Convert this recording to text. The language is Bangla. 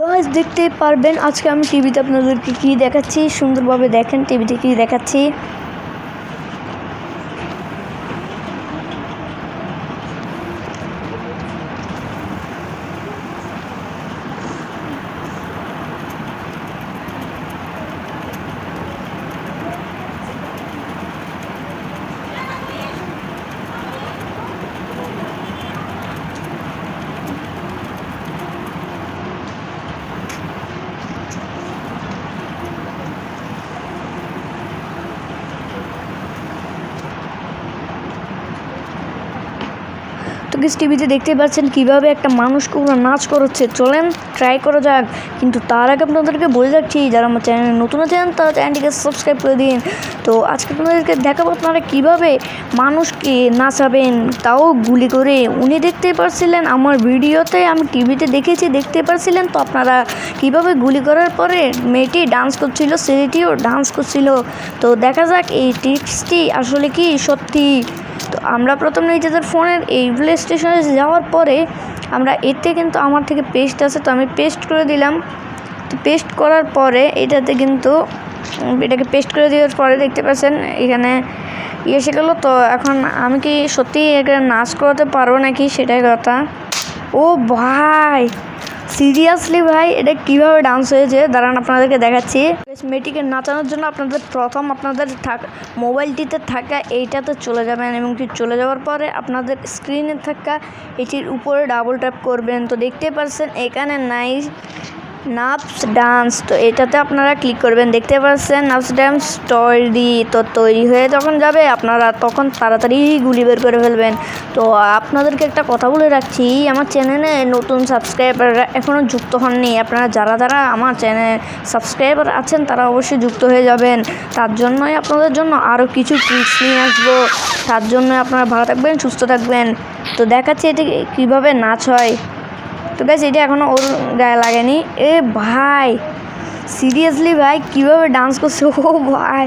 গাইস দেখতে পারবেন আজকে আমি টিভিতে আপনাদেরকে কি দেখাচ্ছি। সুন্দরভাবে দেখেন টিভিতে কি দেখাচ্ছি। তো গাইস টিভিতে দেখতে পাচ্ছেন কিভাবে একটা মানুষ পুরো নাচ করাচ্ছে। চলেন ট্রাই করা যাক। কিন্তু তার আগে আপনাদেরকে বলে রাখছি, যারা আমার চ্যানেলে নতুন আছেন তারা চ্যানেলটিকে সাবস্ক্রাইব করে দিন। তো আজকে আপনাদেরকে দেখাবো আপনারা কিভাবে মানুষকে নাচাবেন, তাও গুলি করে। উনি দেখতে পাচ্ছিলেন আমার ভিডিওতে, আমি টিভিতে দেখতে পাচ্ছিলেন। তো আপনারা কিভাবে গুলি করার পরে মেয়েটি ডান্স করছিল, ছেলেটিও ডান্স করছিল। তো দেখা যাক এই টিপসটি আসলে কি সত্যি। তো আমরা প্রথমে নিজেদের ফোনের এই প্লে স্টেশনে যাওয়ার পরে আমরা এতে কিন্তু আমার থেকে পেস্ট আছে, তো আমি পেস্ট করে দিলাম। তো পেস্ট করার পরে এটাতে কিন্তু এটাকে পেস্ট করে দেওয়ার পরে দেখতে পাচ্ছেন এখানে এসে গেলো। তো এখন আমি কি সত্যি এখানে নাচ করাতে পারবো নাকি সেটাই কথা। ও ভাই, সিরিয়াসলি ভাই এটা কিভাবে ডান্স হয়েছে দাঁড়ান আপনাদেরকে দেখাচ্ছি। মেয়েটিকে নাচানোর জন্য আপনাদের মোবাইলটিতে থাকা এইটাতে চলে যাবেন, এবং চলে যাওয়ার পরে আপনাদের স্ক্রিনে থাকা এটির উপরে ডাবল ট্যাপ করবেন। তো দেখতে পাচ্ছেন এখানে নাপস ডান্স, তো এটাতে আপনারা ক্লিক করবেন। দেখতে পাচ্ছেন নাপস ডান্স তৈরি। তো তৈরি হয়ে যখন যাবে আপনারা তখন তাড়াতাড়ি গুলি বের করে ফেলবেন। তো আপনাদেরকে একটা কথা বলে রাখছি, আমার চ্যানেলে নতুন সাবস্ক্রাইবাররা এখনও যুক্ত হননি। আপনারা যারা আমার চ্যানেল সাবস্ক্রাইবার আছেন তারা অবশ্যই যুক্ত হয়ে যাবেন। তার জন্যই আপনাদের জন্য আরও কিছু ট্রিক্স নিয়ে আসবো। তার জন্য আপনারা ভালো থাকবেন, সুস্থ থাকবেন। তো দেখাচ্ছি এটা কীভাবে নাচ হয়। তো গাইস এটা এখনও ওর গায়ে লাগেনি। এ ভাই সিরিয়াসলি ভাই কীভাবে ডান্স করছে ও ভাই।